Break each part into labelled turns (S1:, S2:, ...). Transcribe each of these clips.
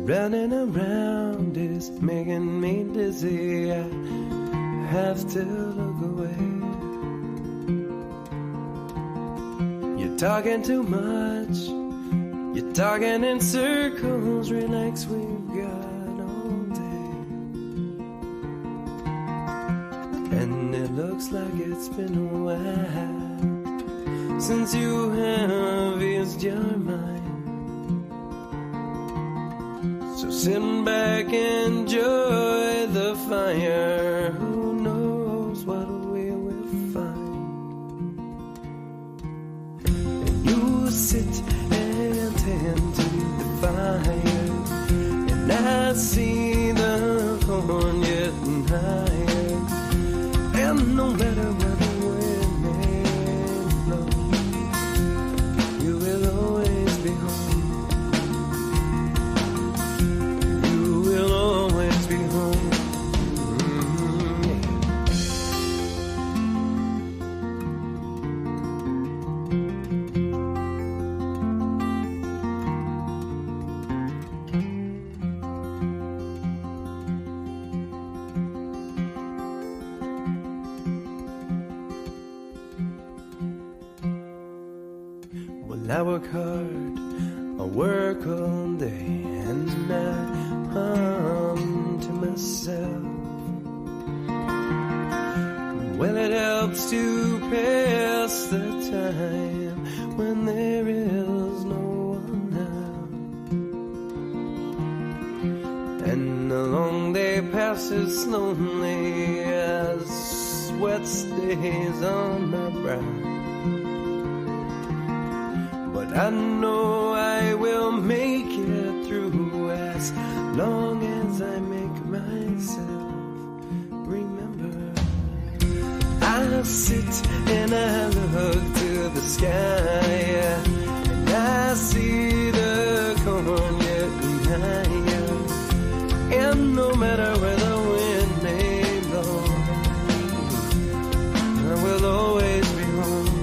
S1: Running around is making me dizzy. I have to look away. You're talking too much. You're talking in circles. Relax, we've got all day. And it looks like it's been a while since you have eased your mind. So sit back, enjoy the fire. Who knows what we will find? And you sit and tend to the fire, and I see the corn getting higher. And no matter where the wind may blow, you will always be home. I work hard, I work all day, and I hum to myself. Well, it helps to pass the time when there is no one else. And the long day passes slowly as sweat stays on my brow. I know I will make it through as long as I make myself remember. I sit and I look to the sky, and I see the corn getting higher. And no matter where the wind may blow, I will always be home.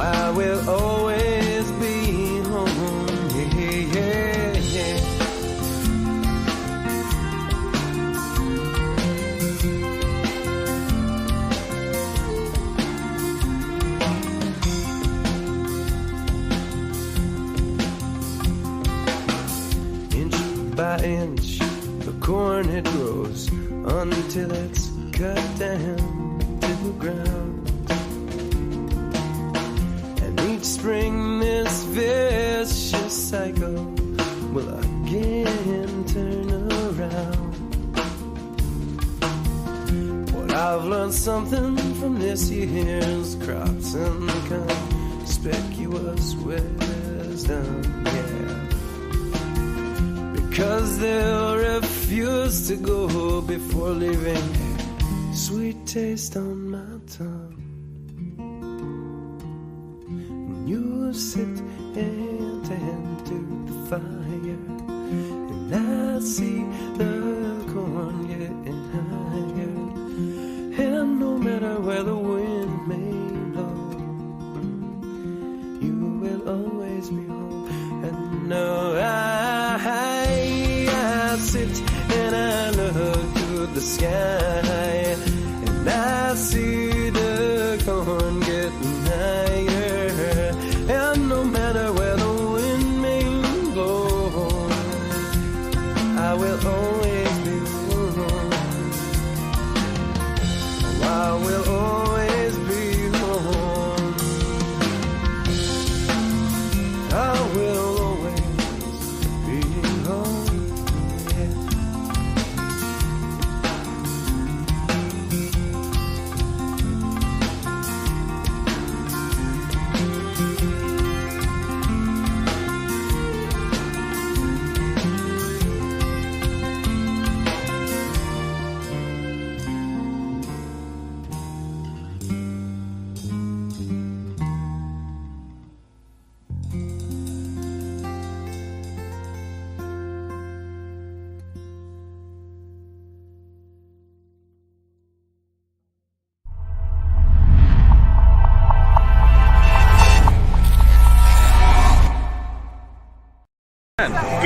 S1: I will always be home, yeah, yeah, yeah. Inch by inch, the corn it grows until it's cut down to the ground. Spring, this vicious cycle will again turn around. But I've learned something from this year's crops and conspicuous wisdom, yeah. Because they'll refuse to go before leaving sweet taste on my tongue. You sit and tend to the fire, and I see the corn getting higher. And no matter where the wind may blow, you will always be home. And no, I sit and I look to the sky, and I see the corn getting higher. And no matter where the wind may blow, I will always be home. I will always be home. I will always be home, yeah.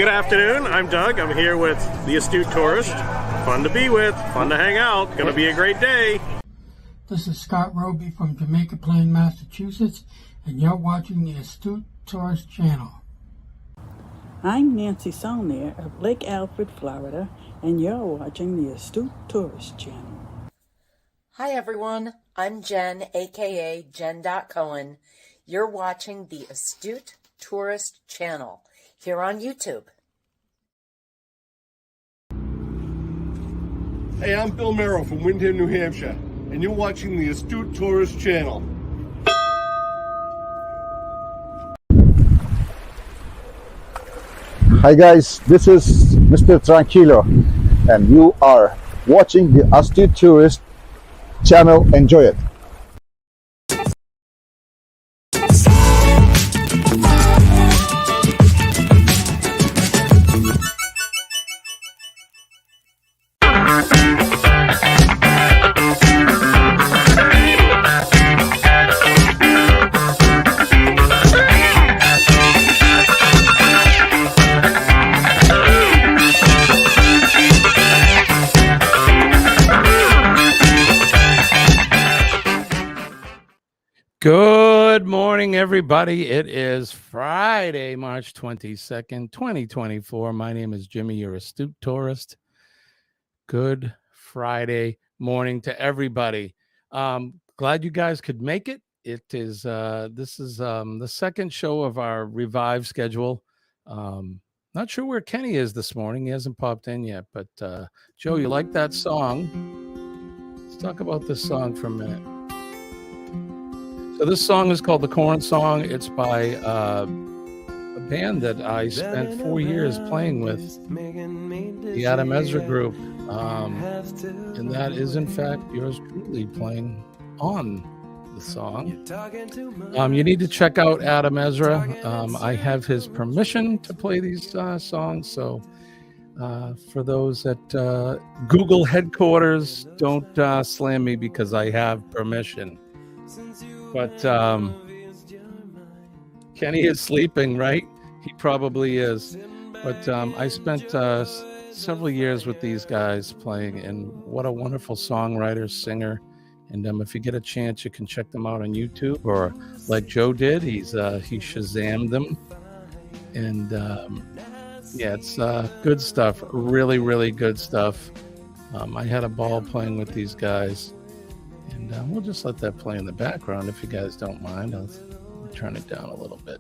S2: Good afternoon. I'm Doug. I'm here with the Astute Tourist. Fun to be with, fun to hang out. Going to be a great day.
S3: This is Scott Roby from Jamaica Plain, Massachusetts, and you're watching the Astute Tourist channel.
S4: I'm Nancy Saulnier of Lake Alfred, Florida, and you're watching the Astute Tourist channel.
S5: Hi everyone, I'm Jen, aka Jen.Cohen. You're watching the Astute Tourist channel here on YouTube.
S6: Hey, I'm Bill Merrill from Windham, New Hampshire, and you're watching the Astute Tourist channel.
S7: Hi guys, this is Mr. Tranquilo, and you are watching the Astute Tourist channel. Enjoy it.
S8: Good morning, everybody. It is Friday, March 22nd, 2024. My name is Jimmy, your Astute Tourist. Good Friday morning to everybody. Glad you guys could make it. It is this is the second show of our Revive schedule. Not sure where Kenny is this morning. He hasn't popped in yet, but Joe, you like that song? Let's talk about this song for a minute. So this song is called The Corn Song. It's by a band that I spent 4 years playing with, the Adam Ezra Group. And that is, in fact, yours truly playing on the song. You need to check out Adam Ezra. I have his permission to play these songs. So for those at Google headquarters, don't slam me because I have permission. But Kenny is sleeping, right? He probably is. But I spent several years with these guys playing, and what a wonderful songwriter, singer. And if you get a chance, you can check them out on YouTube, or like Joe did, he Shazammed them. And yeah, it's good stuff. Really, really good stuff. I had a ball playing with these guys. And we'll just let that play in the background if you guys don't mind. I'll turn it down a little bit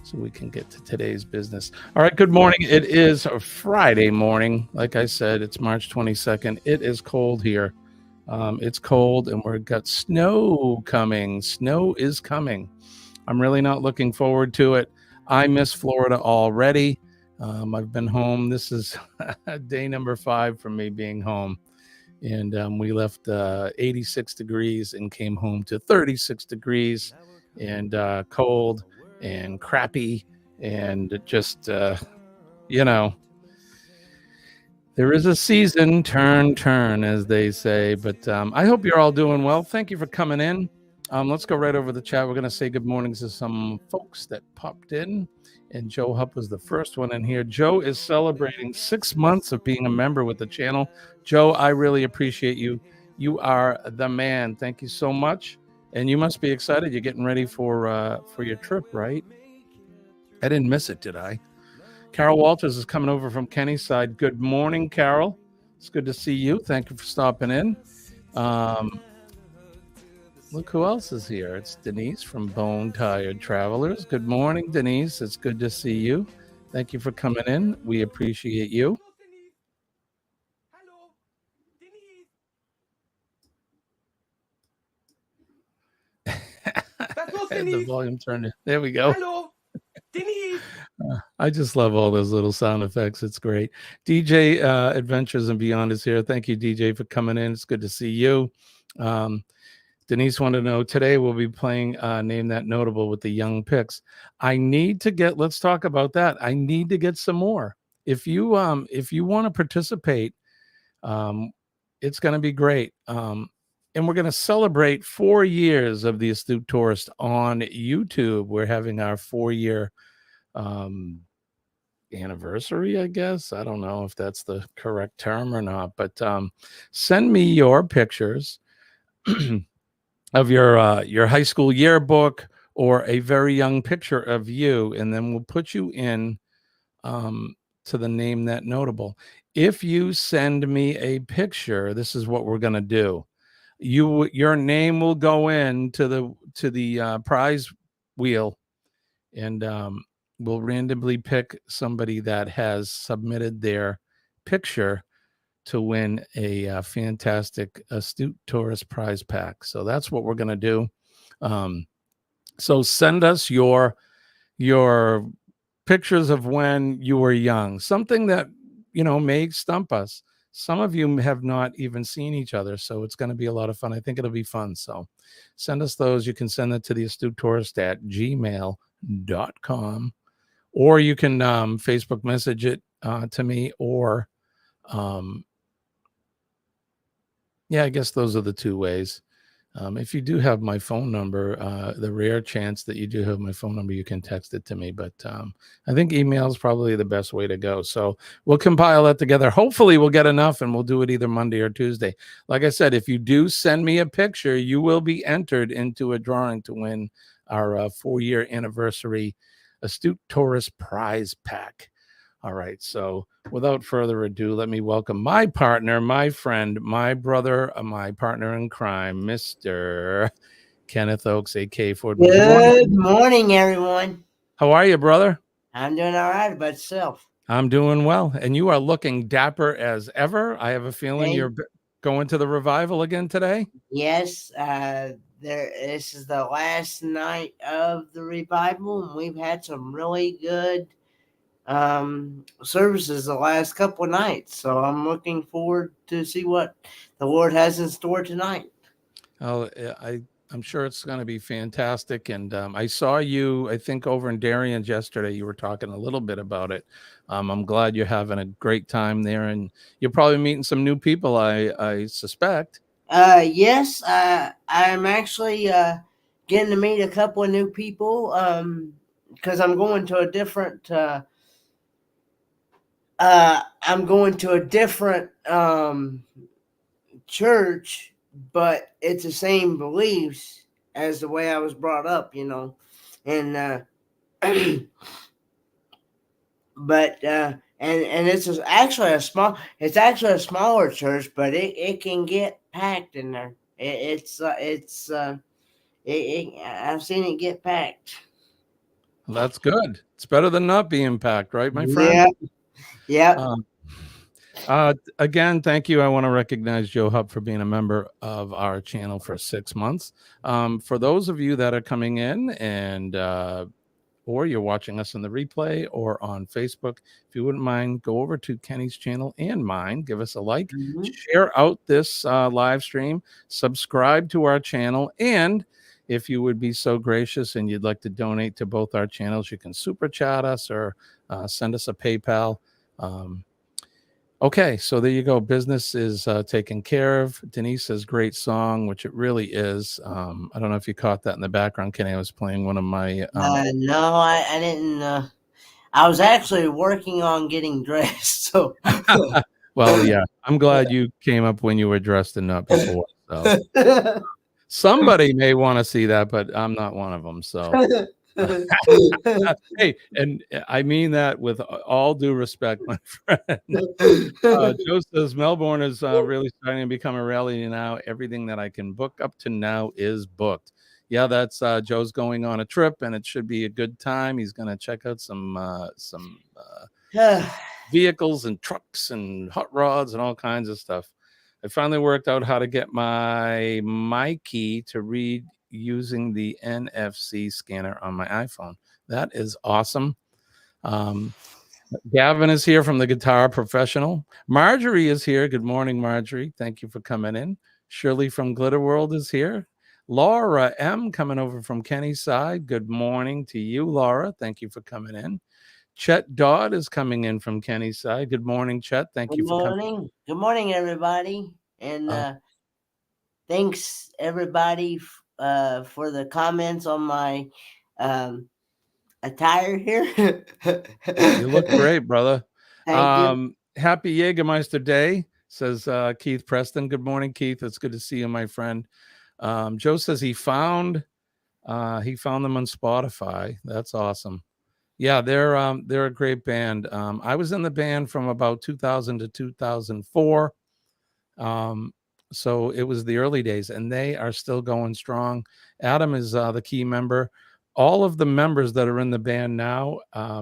S8: so we can get to today's business. All right, good morning. It is a Friday morning. Like I said, it's March 22nd. It is cold here. It's cold, and we've got snow coming. Snow is coming. I'm really not looking forward to it. I miss Florida already. I've been home. This is day number 5 for me being home. And we left 86 degrees and came home to 36 degrees and cold and crappy and just, there is a season, turn, as they say. But I hope you're all doing well. Thank you for coming in. Let's go right over the chat. We're going to say good mornings to some folks that popped in. And Joe Hupp was the first one in here. Joe is celebrating 6 months of being a member with the channel. Joe, I really appreciate you. You are the man. Thank you so much. And you must be excited. You're getting ready for your trip, right? I didn't miss it, did I? Carol Walters is coming over from Kenny's side. Good morning, Carol. It's good to see you. Thank you for stopping in. Look who else is here. It's Denise from Bone Tired Travelers. Good morning, Denise. It's good to see you. Thank you for coming in. We appreciate you.
S9: Hello, Denise.
S8: I had the volume turned in. There we go.
S9: Hello, Denise.
S8: I just love all those little sound effects. It's great. DJ Adventures and Beyond is here. Thank you, DJ, for coming in. It's good to see you. Denise wanted to know, today we'll be playing Name That Notable with the young picks. I need to get, let's talk about that. I need to get some more. If you want to participate, it's going to be great. And we're going to celebrate 4 years of the Astute Tourist on YouTube. We're having our 4-year anniversary, I guess. I don't know if that's the correct term or not, but send me your pictures of your high school yearbook or a very young picture of you, and then we'll put you in to the Name That Notable. If you send me a picture, this is what we're going to do. Your name will go in to the prize wheel, and we'll randomly pick somebody that has submitted their picture to win a fantastic Astute Tourist prize pack. So that's what we're going to do. So send us your pictures of when you were young, something that, may stump us. Some of you have not even seen each other, so it's going to be a lot of fun. I think it'll be fun. So send us those. You can send it to the Astute Tourist at gmail.com, or you can Facebook message it to me, or yeah, I guess those are the two ways. If you do have my phone number, the rare chance that you do have my phone number, you can text it to me. But I think email is probably the best way to go. So we'll compile that together. Hopefully we'll get enough, and we'll do it either Monday or Tuesday. Like I said, if you do send me a picture, you will be entered into a drawing to win our 4-year anniversary Astute Tourist prize pack. All right. So without further ado, let me welcome my partner, my friend, my brother, my partner in crime, Mr. Kenneth Oakes, a.k.a. Ford.
S9: Good morning, everyone.
S8: How are you, brother?
S9: I'm doing all right, about yourself.
S8: I'm doing well. And you are looking dapper as ever. I have a feeling you're going to the revival again today.
S9: Yes. This is the last night of the revival, and we've had some really good services the last couple of nights. So I'm looking forward to see what the Lord has in store tonight.
S8: Oh, I'm sure it's going to be fantastic. And I saw you, I think, over in Darien yesterday. You were talking a little bit about it. I'm glad you're having a great time there, and you're probably meeting some new people, I suspect.
S9: Yes, I'm actually getting to meet a couple of new people because I'm going to a different church, but it's the same beliefs as the way I was brought up, and but and it's actually a smaller church, but it can get packed in there. I've seen it get packed.
S8: Well, that's good. It's better than not being packed, right, my friend?
S9: Yeah.
S8: Again, thank you. I want to recognize Joe Hupp for being a member of our channel for 6 months. For those of you that are coming in and or you're watching us in the replay or on Facebook, if you wouldn't mind, go over to Kenny's channel and mine, give us a like, share out this live stream, subscribe to our channel, and if you would be so gracious and you'd like to donate to both our channels, you can super chat us or send us a PayPal. Okay, so there you go. Business is taken care of. Denise says great song, which it really is. I don't know if you caught that in the background, Kenny. I was playing one of my.
S9: No, I didn't. I was actually working on getting dressed. So.
S8: Well, yeah, I'm glad you came up when you were dressed and not before. So. Somebody may want to see that, but I'm not one of them. So. Hey, and I mean that with all due respect, my friend. Joe says Melbourne is really starting to become a reality now. Everything that I can book up to now is booked. Yeah, that's Joe's going on a trip, and it should be a good time. He's going to check out some vehicles and trucks and hot rods and all kinds of stuff. I finally worked out how to get my key to read using the NFC scanner on my iPhone. That is awesome. Gavin is here from the Guitar Professional. Marjorie is here. Good morning, Marjorie. Thank you for coming in. Shirley from Glitter World is here. Laura M. coming over from Kenny's side. Good morning to you, Laura. Thank you for coming in. Chet Dodd is coming in from Kenny's side. Good morning, Chet. Thank you for coming.
S9: Good morning, everybody. And thanks, everybody, for the comments on my attire here.
S8: You look great, brother.
S9: Thank you.
S8: Happy Jägermeister Day, says Keith Preston. Good morning, Keith. It's good to see you, my friend. Joe says he found them on Spotify. That's awesome. Yeah, they're a great band. I was in the band from about 2000 to 2004. So it was the early days, and they are still going strong. Adam is the key member. All of the members that are in the band now, I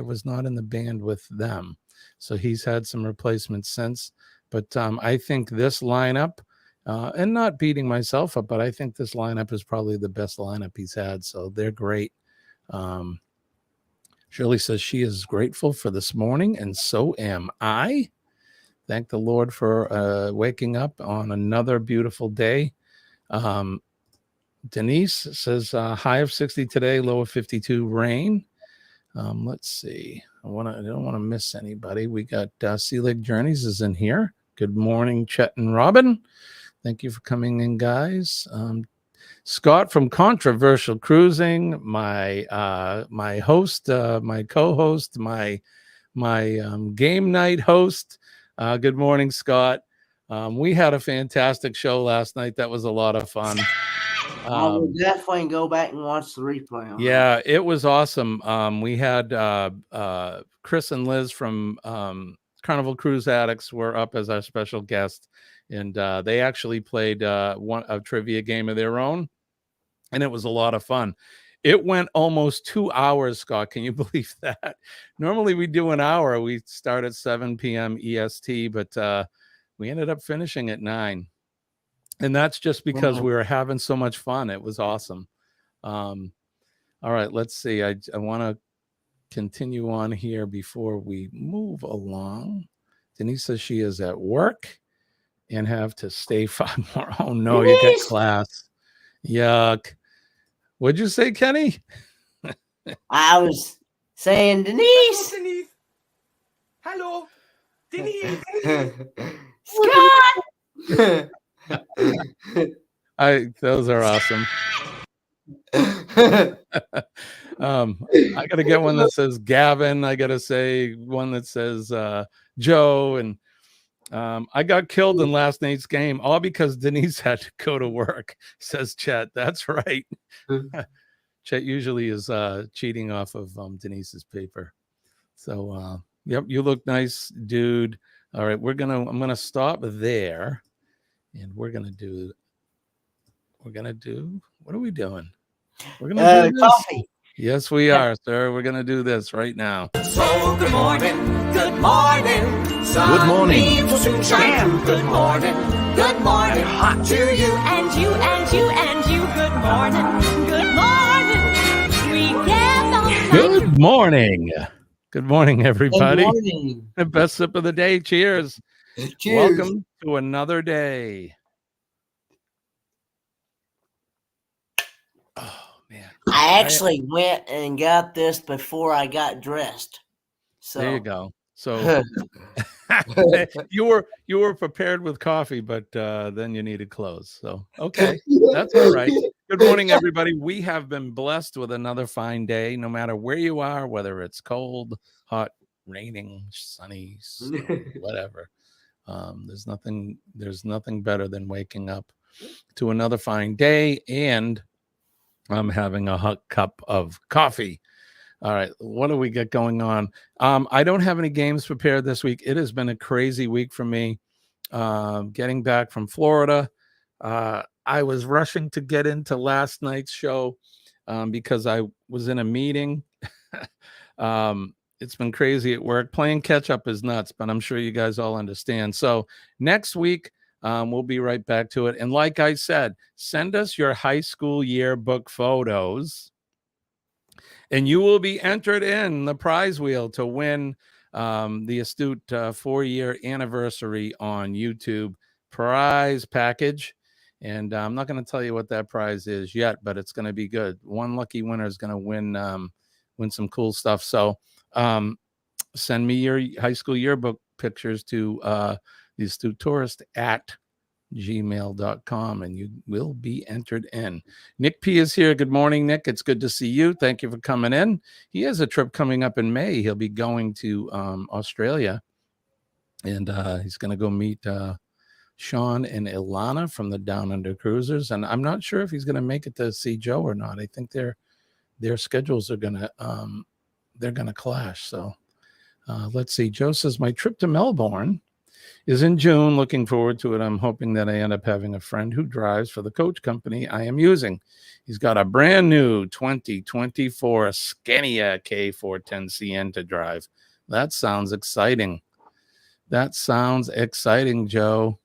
S8: was not in the band with them. So he's had some replacements since. But I think this lineup, and not beating myself up, but I think this lineup is probably the best lineup he's had. So they're great. Shirley says she is grateful for this morning, and so am I. Thank the Lord for waking up on another beautiful day. Denise says high of 60 today, low of 52, rain. Let's see. I don't want to miss anybody. We got Sea Lake Journeys is in here. Good morning, Chet and Robin. Thank you for coming in, guys. Scott from Controversial Cruising, my host, my co-host, my game night host. Good morning, Scott. We had a fantastic show last night. That was a lot of fun.
S9: I will definitely go back and watch the replay.
S8: Yeah, it was awesome. We had Chris and Liz from Carnival Cruise Addicts were up as our special guest, and they actually played a trivia game of their own, and it was a lot of fun. It went almost 2 hours, Scott. Can you believe that? Normally we do an hour. We start at 7 p.m. EST, but we ended up finishing at 9. And that's just because we were having so much fun. It was awesome. All right, let's see. I want to continue on here before we move along. Denise says she is at work and have to stay 5 more. Oh, no, you got class. Yuck. What'd you say, Kenny?
S9: I was saying, Denise.
S1: Hello, Denise.
S9: Scott.
S8: Those are awesome. I gotta get one that says Gavin. I gotta say one that says Joe, and I got killed in last night's game, all because Denise had to go to work, says Chet. That's right. Chet usually is cheating off of Denise's paper. So yep, you look nice, dude. All right, I'm gonna stop there, and we're gonna do what are we doing? We're gonna do this.
S9: Coffee.
S8: Yes, we are, sir. We're gonna do this right now.
S1: So good morning, good morning.
S7: Good morning.
S1: Will soon shine. Good morning, hot to you
S10: And you, and you, and you. Good morning. Good morning. Together.
S8: Good morning. Good morning, everybody.
S9: Good morning.
S8: The best sip of the day. Cheers.
S9: Cheers.
S8: Welcome to another day. Oh, man.
S9: I actually went and got this before I got dressed. So
S8: There you go. So you were prepared with coffee, but then you needed clothes. So okay, that's all right. Good morning, everybody. We have been blessed with another fine day, no matter where you are, whether it's cold, hot, raining, sunny, whatever. There's nothing better than waking up to another fine day, and I'm having a hot cup of coffee. All right, what do we get going on? I don't have any games prepared this week. It has been a crazy week for me. Getting back from Florida, I was rushing to get into last night's show because I was in a meeting. It's been crazy at work. Playing catch up is nuts, but I'm sure you guys all understand. So next week, we'll be right back to it. And like I said, send us your high school yearbook photos, and you will be entered in the prize wheel to win the Astute 4-year anniversary on YouTube prize package. And I'm not going to tell you what that prize is yet, but it's going to be good. One lucky winner is going to win some cool stuff. So send me your high school yearbook pictures to the Astute Tourist at gmail.com, and you will be entered in. Nick P is here. Good morning, Nick. It's good to see you. Thank you for coming in. He has a trip coming up in May. He'll be going to Australia, and he's going to go meet Sean and Ilana from the Down Under Cruisers. And I'm not sure if he's going to make it to see Joe or not. I think their schedules are going to they're going to clash. So let's see. Joe says my trip to Melbourne is in June. Looking forward to it. I'm hoping that I end up having a friend who drives for the coach company I am using. He's got a brand new 2024 Scania K410CN to drive. That sounds exciting. That sounds exciting, Joe.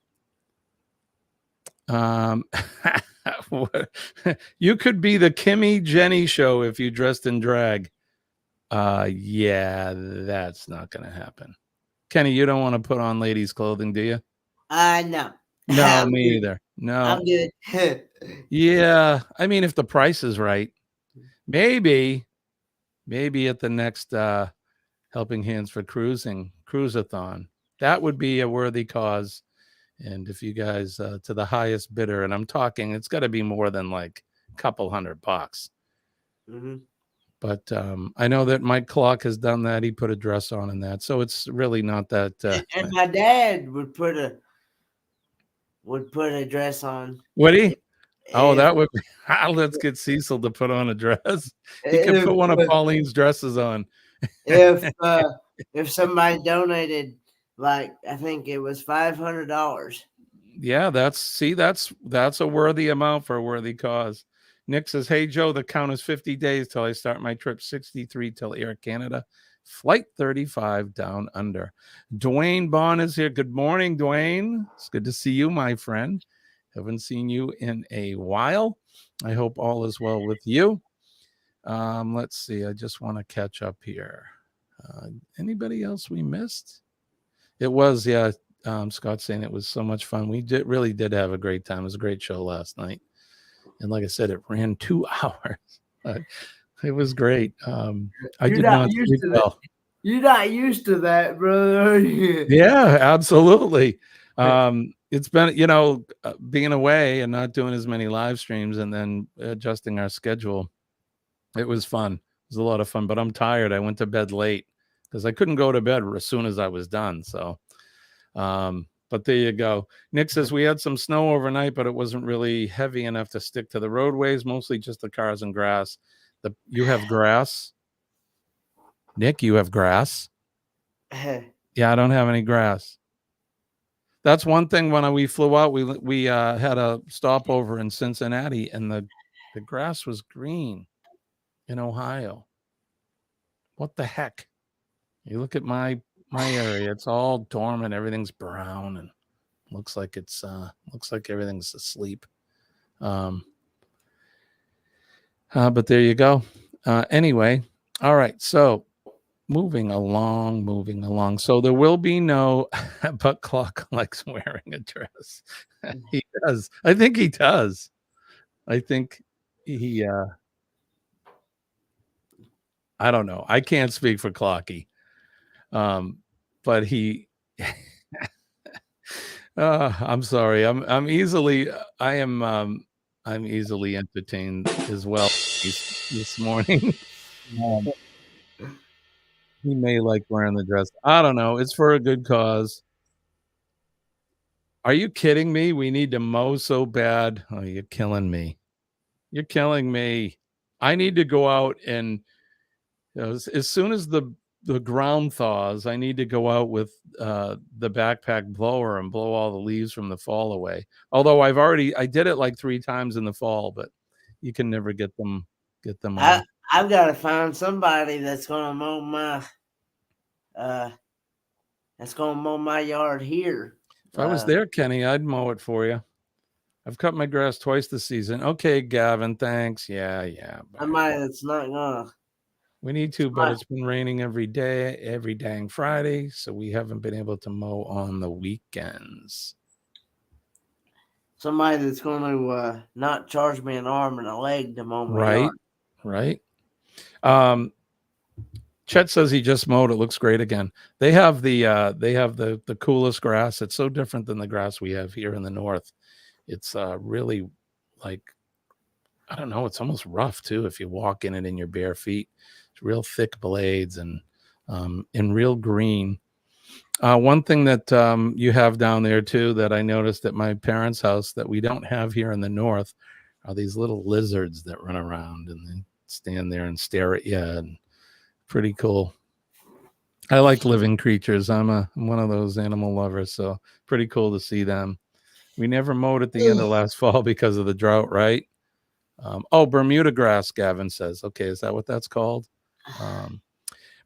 S8: You could be the Kimmy Jenny show if you dressed in drag. Yeah, that's not going to happen. Kenny, you don't want to put on ladies' clothing, do you?
S9: No.
S8: No, me either. No.
S9: I'm good.
S8: Yeah, I mean, if the price is right, maybe at the next Helping Hands for Cruisathon, that would be a worthy cause. And if you guys to the highest bidder, and I'm talking, it's got to be more than like a couple $100.
S9: Mm-hmm.
S8: But I know that Mike Clark has done that. He put a dress on in that, so it's really not that.
S9: And my dad would put a dress on.
S8: Would he? Oh, that would be. Let's get Cecil to put on a dress. He can put one of Pauline's dresses on.
S9: If somebody donated, like I think it was $500.
S8: Yeah, that's a worthy amount for a worthy cause. Nick says, hey, Joe, the count is 50 days till I start my trip, 63 till Air Canada, flight 35 down under. Dwayne Bond is here. Good morning, Dwayne. It's good to see you, my friend. Haven't seen you in a while. I hope all is well with you. Let's see. I just want to catch up here. Anybody else we missed? It was, yeah, Scott saying it was so much fun. We really did have a great time. It was a great show last night. And like I said, it ran 2 hours. It was great. I did not sleep well.
S9: You're not used to that, brother.
S8: Yeah, absolutely. It's been, being away and not doing as many live streams and then adjusting our schedule. It was fun. It was a lot of fun, but I'm tired. I went to bed late because I couldn't go to bed as soon as I was done. So, but there you go. Nick says we had some snow overnight, but it wasn't really heavy enough to stick to the roadways, mostly just the cars and grass. You have grass? Nick, you have grass? Yeah, I don't have any grass. That's one thing. When we flew out, we had a stopover in Cincinnati, and the grass was green in Ohio. What the heck? You look at my area, it's all dormant, everything's brown, and looks like everything's asleep. But there you go. Anyway, all right, so moving along. So there will be no, but Clock likes wearing a dress. He does. I think he does. I think he I don't know. I can't speak for Clocky. But he I'm sorry. I'm easily entertained as well this morning. He may like wearing the dress. I don't know. It's for a good cause. Are you kidding me? We need to mow so bad. Oh, you're killing me. You're killing me. I need to go out and as soon as the ground thaws, I need to go out with the backpack blower and blow all the leaves from the fall away. Although I did it like 3 times in the fall, but you can never get them all.
S9: I've got to find somebody that's gonna mow my yard here.
S8: If I was there, Kenny, I'd mow it for you. I've cut my grass twice this season. Okay, Gavin, thanks. Yeah.
S9: Somebody that's not gonna.
S8: We need to, but it's been raining every day, every dang Friday, so we haven't been able to mow on the weekends.
S9: Somebody that's going to not charge me an arm and a leg to mow my yard.
S8: Right. Chet says he just mowed. It looks great again. They have the coolest grass. It's so different than the grass we have here in the north. It's really like, I don't know, it's almost rough too if you walk in it in your bare feet. It's real thick blades and real green. One thing that you have down there too that I noticed at my parents' house that we don't have here in the north are these little lizards that run around and then stand there and stare at you, and pretty cool. I like living creatures. I'm one of those animal lovers, so pretty cool to see them. We never mowed at the end of last fall because of the drought, right? Bermuda grass, Gavin says. Okay, is that what that's called?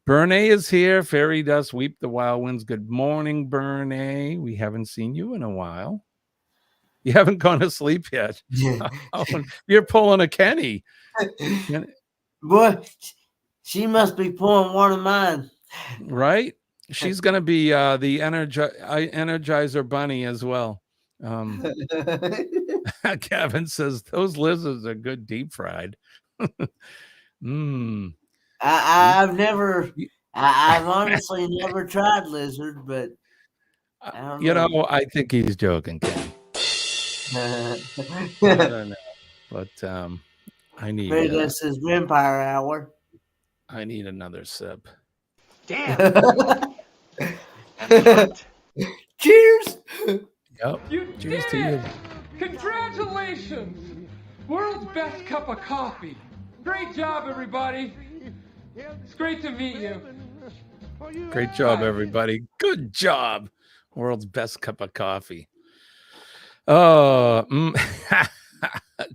S8: Bernay is here. Fairy dust, weep the wild winds. Good morning, Bernay. We haven't seen you in a while. You haven't gone to sleep yet. You're pulling a Kenny.
S9: Boy, she must be pulling one of mine.
S8: Right? She's going to be the Energizer Bunny as well. Kevin says those lizards are good deep fried.
S9: I've honestly never tried lizard, but I don't know.
S8: I think he's joking, Kenny. I don't know, but I need.
S9: Maybe this is vampire hour.
S8: I need another sip.
S11: Damn.
S9: Cheers.
S8: Yep. Cheers to you.
S12: Congratulations! World's best cup of coffee. Great job, everybody. It's great to meet you.
S8: Great job, everybody. Good job. World's best cup of coffee. Oh,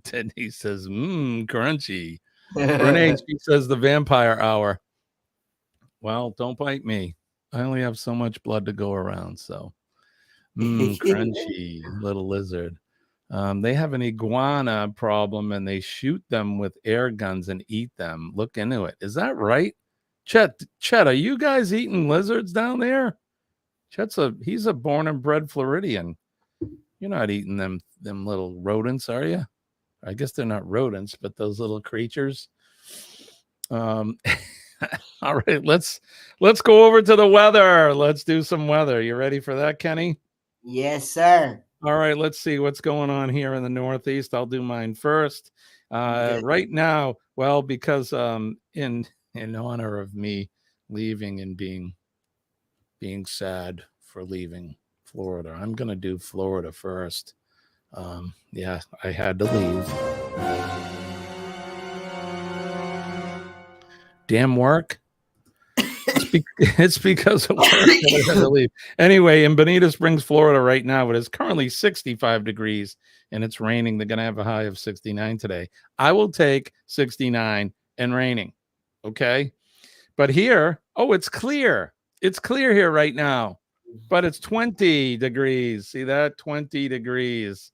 S8: Denise says, crunchy. Renee, she says the vampire hour. Well, don't bite me. I only have so much blood to go around, so. Crunchy little lizard. They have an iguana problem and they shoot them with air guns and eat them. Look into it. Is that right? Chet, are you guys eating lizards down there? He's a born and bred Floridian. You're not eating them little rodents, are you? I guess they're not rodents, but those little creatures. All right, let's go over to the weather. Let's do some weather. You ready for that, Kenny?
S9: Yes, sir.
S8: All right, let's see what's going on here in the Northeast. I'll do mine first. Right now, well, because in honor of me leaving and being sad for leaving Florida, I'm going to do Florida first. Yeah, I had to leave. Damn work. It's because of work that I had to leave. Anyway, in Bonita Springs, Florida right now, it is currently 65 degrees and it's raining. They're going to have a high of 69 today. I will take 69 and raining. Okay. But here, it's clear. It's clear here right now, but it's 20 degrees. See that? 20 degrees.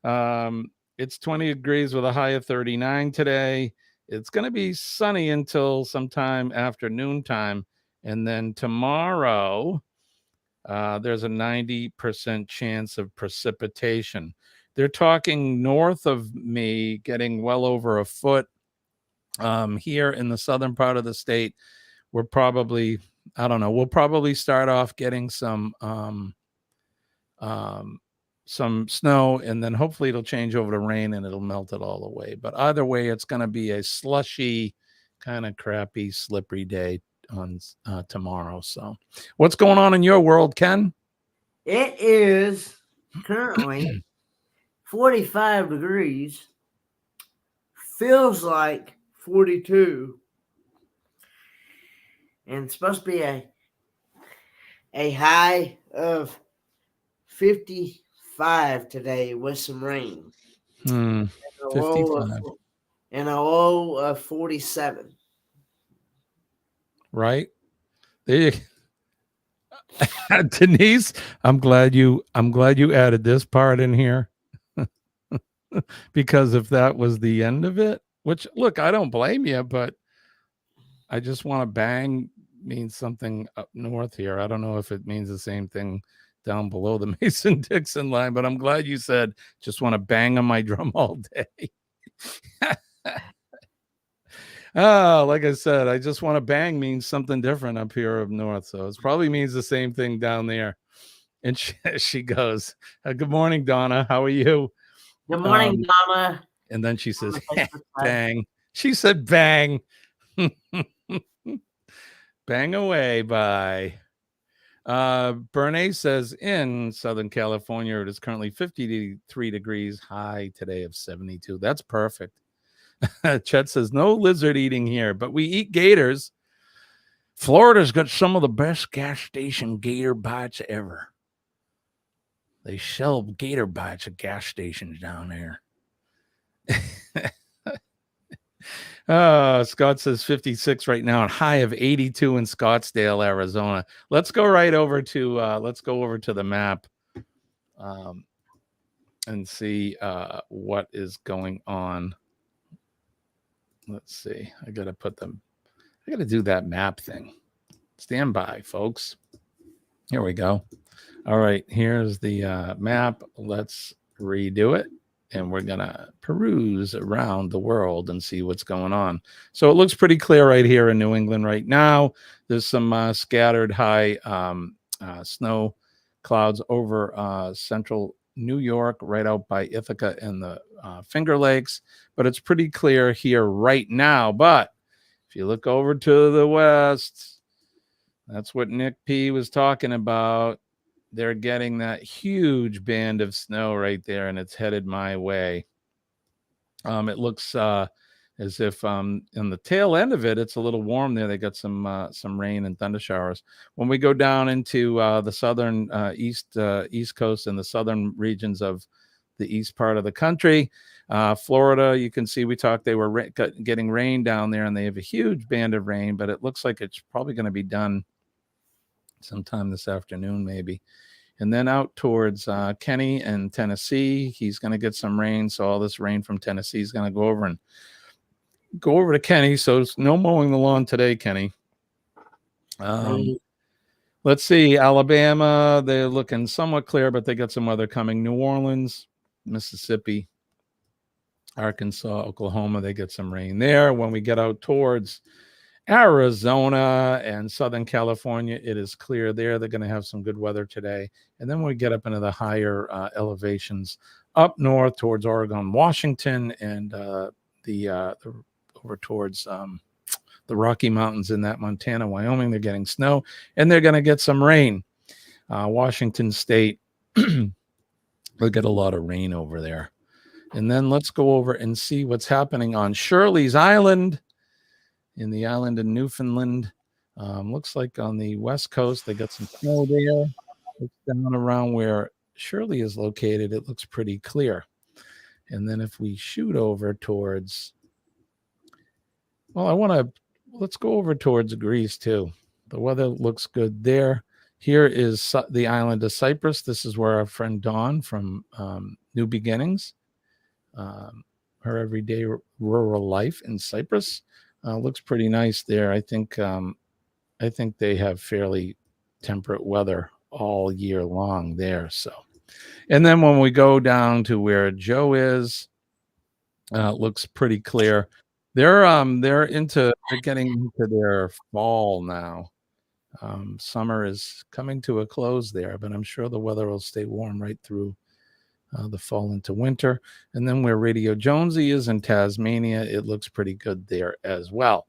S8: It's 20 degrees with a high of 39 today. It's going to be sunny until sometime after noontime. And then tomorrow, there's a 90% chance of precipitation. They're talking north of me getting well over a foot. Here in the southern part of the state, we're probably, I don't know, we'll probably start off getting some snow, and then hopefully it'll change over to rain and it'll melt it all away. But either way, it's going to be a slushy, kind of crappy, slippery day on tomorrow. So what's going on in your world, Ken?
S9: It is currently 45 degrees. Feels like 42. And it's supposed to be a high of 55 today with some rain.
S8: 55.
S9: And a low of 47.
S8: Right. There you Denise, I'm glad you added this part in here. Because if that was the end of it, which look, I don't blame you, but I just want to bang means something up north here. I don't know if it means the same thing down below the Mason-Dixon line, but I'm glad you said just want to bang on my drum all day. Oh, like I said, I just want to bang means something different up here up north. So it probably means the same thing down there. And she goes, good morning, Donna. How are you?
S9: Good morning, Donna.
S8: And then she says, bang. She said, bang. Bang away. Bye. Bernays says in Southern California, it is currently 53 degrees, high today of 72. That's perfect. Chet says, no lizard eating here, but we eat gators. Florida's got some of the best gas station gator bites ever. They sell gator bites at gas stations down there. Scott says 56 right now, and high of 82 in Scottsdale, Arizona. Let's go right over to the map and see what is going on. Let's see. I gotta do that map thing. Stand by, folks. Here we go. All right, here's the map. Let's redo it. And we're going to peruse around the world and see what's going on. So it looks pretty clear right here in New England right now. There's some scattered high snow clouds over central New York, right out by Ithaca and the Finger Lakes. But it's pretty clear here right now. But if you look over to the west, that's what Nick P was talking about. They're getting that huge band of snow right there, and it's headed my way. It looks as if in the tail end of it, it's a little warm there. They got some rain and thunder showers. When we go down into the southern east coast and the southern regions of the east part of the country, Florida, you can see they were getting rain down there, and they have a huge band of rain, but it looks like it's probably going to be done sometime this afternoon, maybe. And then out towards Kenny and Tennessee, he's going to get some rain. So all this rain from Tennessee is going to go over to Kenny. So no mowing the lawn today, Kenny. Let's see. Alabama, they're looking somewhat clear, but they got some weather coming. New Orleans, Mississippi, Arkansas, Oklahoma, they get some rain there. When we get out towards Arizona and Southern California, it is clear there. They're going to have some good weather today. And then we get up into the higher elevations up north towards Oregon, Washington, and over towards the Rocky Mountains in that Montana, Wyoming. They're getting snow, and they're going to get some rain. Washington State, they'll get a lot of rain over there. And then let's go over and see what's happening on Shirley's Island. In the island of Newfoundland. Looks like on the west coast, they got some snow there. It's down around where Shirley is located. It looks pretty clear. And then if we shoot over towards, let's go over towards Greece too. The weather looks good there. Here is the island of Cyprus. This is where our friend Dawn from New Beginnings, her everyday rural life in Cyprus. Looks pretty nice there. I think they have fairly temperate weather all year long there. So, and then when we go down to where Joe is, looks pretty clear. They're getting into their fall now. Summer is coming to a close there, but I'm sure the weather will stay warm right through the fall into winter. And then where Radio Jonesy is in Tasmania, it looks pretty good there as well.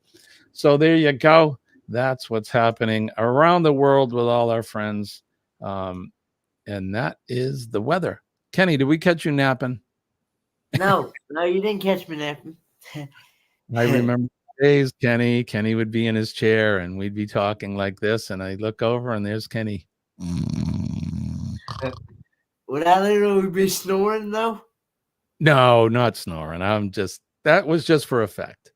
S8: So there you go. That's what's happening around the world with all our friends. And that is the weather. Kenny, did we catch you napping?
S9: No, you didn't catch me napping.
S8: I remember days, Kenny. Kenny would be in his chair and we'd be talking like this. And I look over and there's Kenny.
S9: Would I literally be snoring though?
S8: No, not snoring. That was just for effect.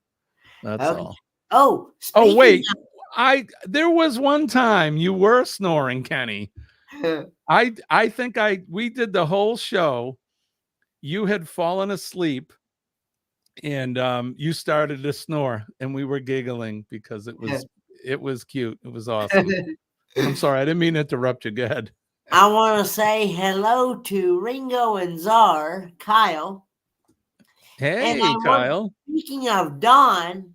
S8: That's all.
S9: Oh,
S8: wait. There was one time you were snoring, Kenny. I think we did the whole show. You had fallen asleep and you started to snore and we were giggling because it was cute. It was awesome. I'm sorry. I didn't mean to interrupt you. Go ahead.
S9: I want to say hello to Ringo and Czar, Kyle.
S8: Hey, Kyle.
S9: Speaking of Dawn,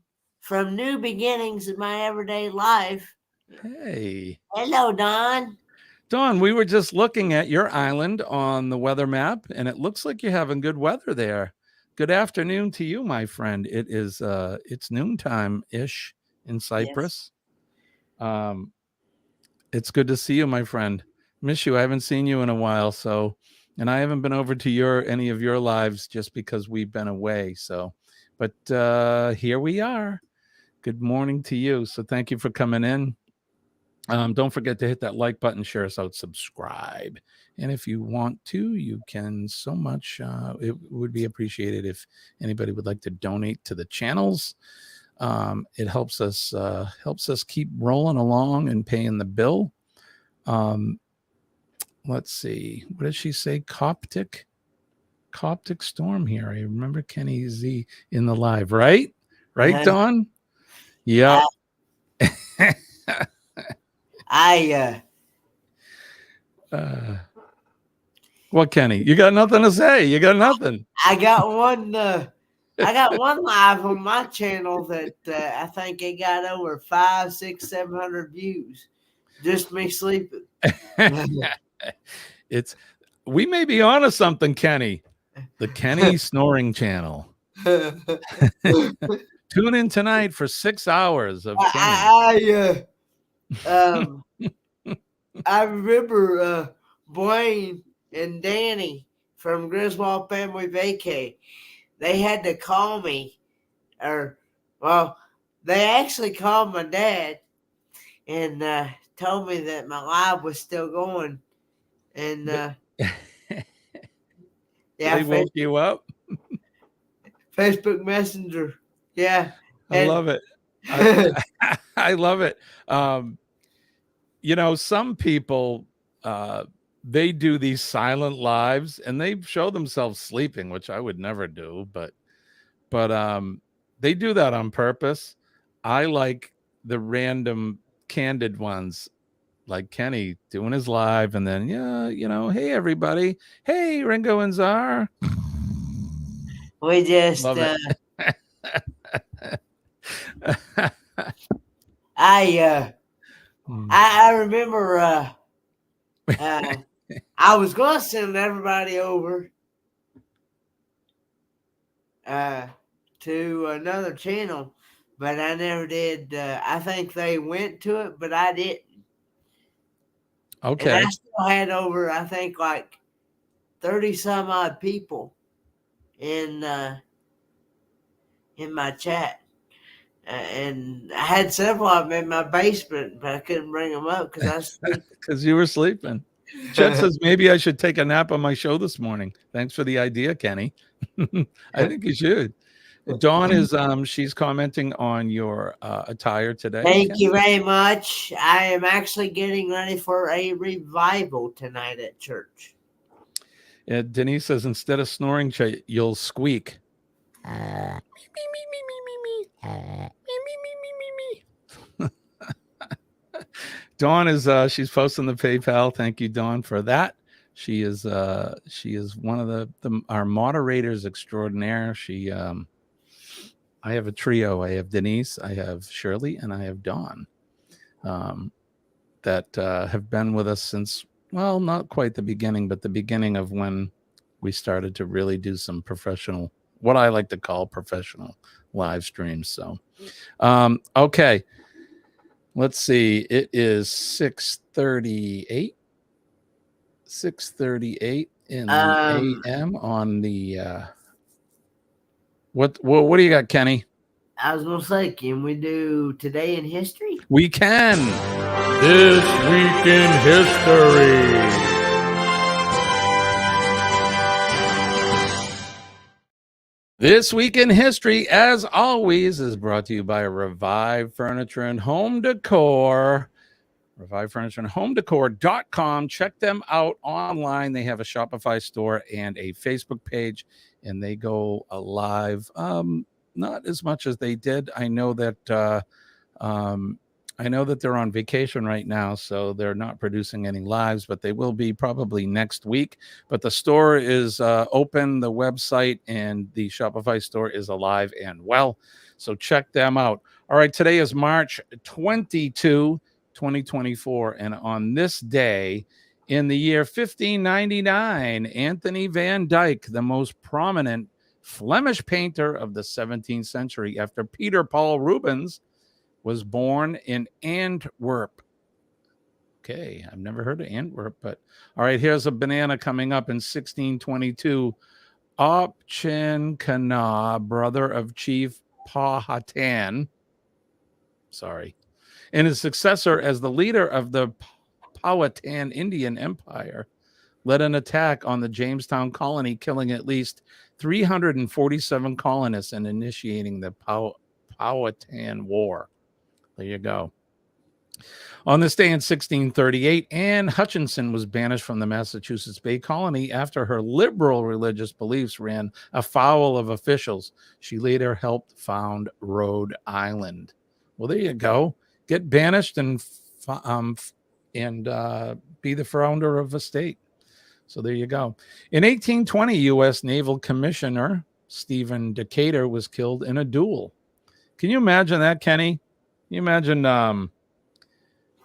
S9: from New Beginnings in My Everyday Life.
S8: Hey.
S9: Hello, Don.
S8: Dawn, we were just looking at your island on the weather map, and it looks like you're having good weather there. Good afternoon to you, my friend. It is it's noontime-ish in Cyprus. Yes. It's good to see you, my friend. Miss you. I haven't seen you in a while, so, and I haven't been over to any of your lives just because we've been away. So, but here we are. Good morning to you. So thank you for coming in. Don't forget to hit that like button, share us out, subscribe. And if you want to, you can so much. It would be appreciated if anybody would like to donate to the channels. It helps us keep rolling along and paying the bill. Let's see. What did she say? Coptic storm here. I remember Kenny Z in the live, right? Right, Dawn? Yeah. What, Kenny? You got nothing to say? You got nothing?
S9: I got one live on my channel that I think it got over 500, 600, 700 views. Just me sleeping.
S8: We may be onto something, Kenny. The Kenny Snoring Channel. Tune in tonight for 6 hours of Kenny.
S9: I remember Blaine and Danny from Griswold Family Vacay. They had to call me, they actually called my dad and told me that my live was still going. And
S8: they woke you up?
S9: Facebook Messenger. Yeah.
S8: I love it. I love it. Some people, they do these silent lives and they show themselves sleeping, which I would never do, but they do that on purpose. I like the random candid ones, like Kenny doing his live and then, hey, everybody. Hey, Ringo and Czar.
S9: We just, I remember I was going to send everybody over to another channel, but I never did. I think they went to it, but I didn't.
S8: Okay.
S9: And I still had over, I think, like 30 some odd people in my chat. And I had several of them in my basement, but I couldn't bring them up because I was sleeping.
S8: Because you were sleeping. Chet says, maybe I should take a nap on my show this morning. Thanks for the idea, Kenny. I think you should. Dawn is, she's commenting on your attire today.
S9: Thank you very much. I am actually getting ready for a revival tonight at church.
S8: Denise says, instead of snoring, you'll squeak. Dawn is she's posting the PayPal. Thank you, Dawn, for that. She is one of our moderators extraordinaire. I have a trio. I have Denise, I have Shirley, and I have Dawn that have been with us since, well, not quite the beginning, but the beginning of when we started to really do some professional, what I like to call professional live streams. So, okay. Let's see. It is 6:38. 6:38 in the AM on the. What do you got, Kenny?
S9: I was gonna say, can we do Today in History?
S8: We can.
S2: This Week in History.
S8: This Week in History, as always, is brought to you by Revive Furniture and Home Decor. Revive Furniture and Home Decor.com. Check them out online. They have a Shopify store and a Facebook page, and they go live. Not as much as they did. I know that they're on vacation right now, so they're not producing any lives, but they will be probably next week. But the store is open, the website and the Shopify store is alive and well. So check them out. All right, today is March 22, 2024. And on this day, in the year 1599, Anthony van Dyck, the most prominent Flemish painter of the 17th century, after Peter Paul Rubens, was born in Antwerp. Okay, I've never heard of Antwerp, but all right, here's a banana coming up in 1622. Opchincana, brother of Chief Powhatan, and his successor as the leader of the Powhatan Indian Empire, led an attack on the Jamestown colony, killing at least 347 colonists and initiating the Powhatan War. There you go. On this day in 1638, Anne Hutchinson was banished from the Massachusetts Bay Colony after her liberal religious beliefs ran afoul of officials. She later helped found Rhode Island. Well, there you go. Get banished and be the founder of a state. So there you go. In 1820, U.S. Naval Commissioner Stephen Decatur was killed in a duel. Can you imagine that, Kenny? Can you imagine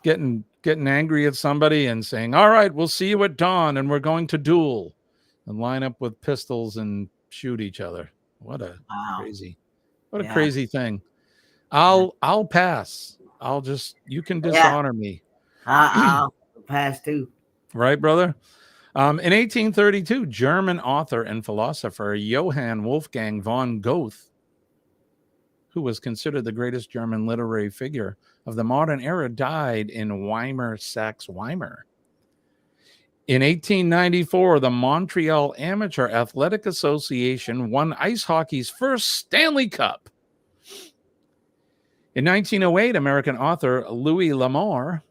S8: getting angry at somebody and saying, all right, we'll see you at dawn and we're going to duel, and line up with pistols and shoot each other? What a crazy thing. I'll pass. You can dishonor me.
S9: I'll pass too.
S8: Right, brother? In 1832, German author and philosopher Johann Wolfgang von Goethe, who was considered the greatest German literary figure of the modern era, died in Weimar, Saxe-Weimar. In 1894, the Montreal Amateur Athletic Association won ice hockey's first Stanley Cup. In 1908, American author Louis L'Amour,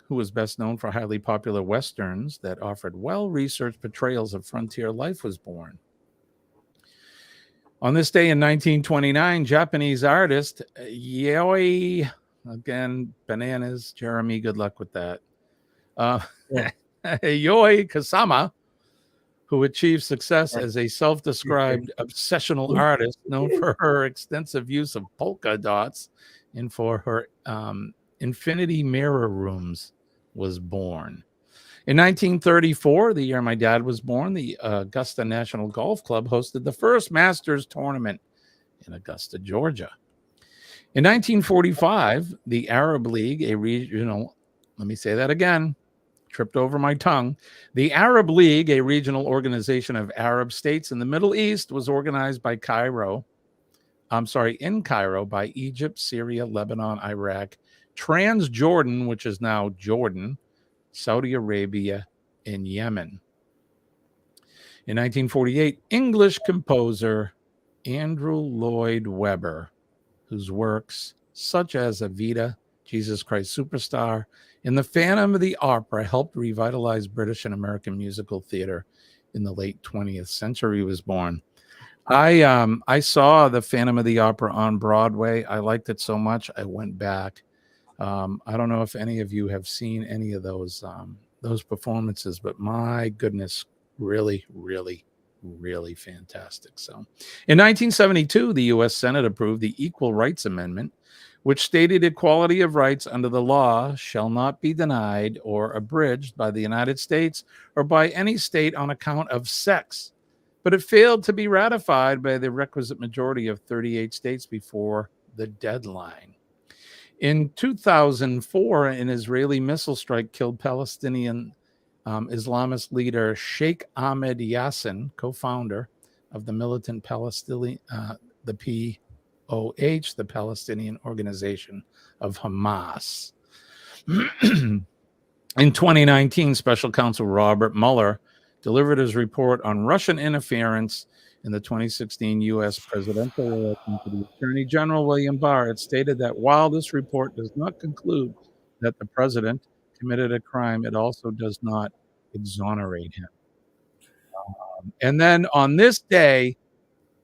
S8: who was best known for highly popular westerns that offered well-researched portrayals of frontier life, was born. On this day in 1929, Japanese artist Yayoi, again, bananas, Jeremy, good luck with that. Yayoi Kusama, who achieved success as a self-described obsessional artist known for her extensive use of polka dots and for her infinity mirror rooms, was born. In 1934, the year my dad was born, the Augusta National Golf Club hosted the first Masters tournament in Augusta, Georgia. In 1945, the Arab League, a regional, let me say that again, tripped over my tongue. The Arab League, a regional organization of Arab states in the Middle East, was organized in Cairo by Egypt, Syria, Lebanon, Iraq, Transjordan, which is now Jordan, Saudi Arabia, and Yemen. In 1948, English composer Andrew Lloyd Webber, whose works such as Evita, Jesus Christ Superstar, and The Phantom of the Opera helped revitalize British and American musical theater in the late 20th century, was born. I saw The Phantom of the Opera on Broadway. I liked it so much, I went back. I don't know if any of you have seen any of those performances, but my goodness, really, really, really fantastic. So in 1972, the U.S. Senate approved the Equal Rights Amendment, which stated equality of rights under the law shall not be denied or abridged by the United States or by any state on account of sex. But it failed to be ratified by the requisite majority of 38 states before the deadline. In 2004, an Israeli missile strike killed Palestinian Islamist leader Sheikh Ahmed Yassin, co-founder of the militant Palestinian, the POH, the Palestinian Organization of Hamas. In 2019, Special Counsel Robert Mueller delivered his report on Russian interference in the 2016 U.S. presidential election to the Attorney General William Barr. It stated that while this report does not conclude that the president committed a crime, it also does not exonerate him. And then on this day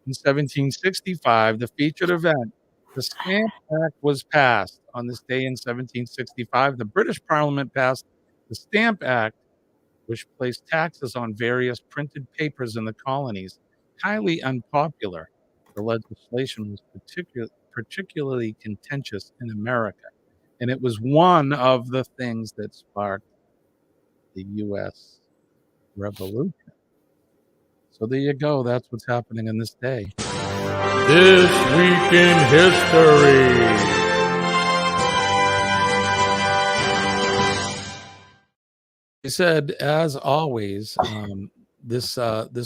S8: in 1765, the featured event, the Stamp Act, was passed. On this day in 1765, the British Parliament passed the Stamp Act, which placed taxes on various printed papers in the colonies. Highly unpopular. the legislation was particularly contentious in America, and it was one of the things that sparked the U.S. Revolution. So there you go. That's what's happening in this day.
S11: This Week in History.
S8: I said, as always, this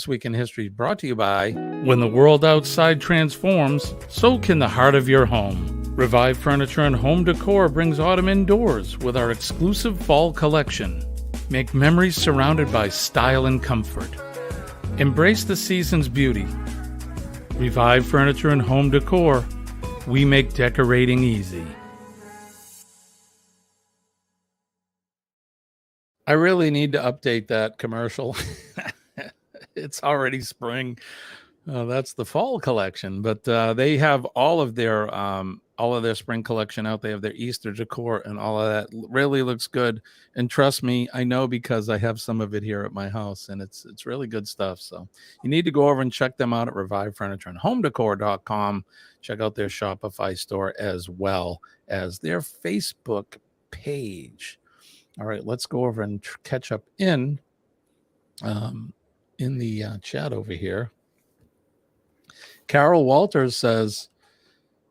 S8: Week in History is brought to you by When the World Outside Transforms, So Can the Heart of Your Home. Revive Furniture and Home Decor brings autumn indoors with our exclusive fall collection. Make memories surrounded by style and comfort. Embrace the season's beauty. Revive Furniture and Home Decor. We make decorating easy. I really need to update that commercial. It's already spring. That's the fall collection, but they have all of their spring collection out. They have their Easter decor and all of that. Really looks good. And trust me, I know because I have some of it here at my house, and it's really good stuff. So you need to go over and check them out at revivefurnitureandhomedecor.com. Check out their Shopify store as well as their Facebook page. All right, let's go over and catch up in the chat over here. Carol Walters says,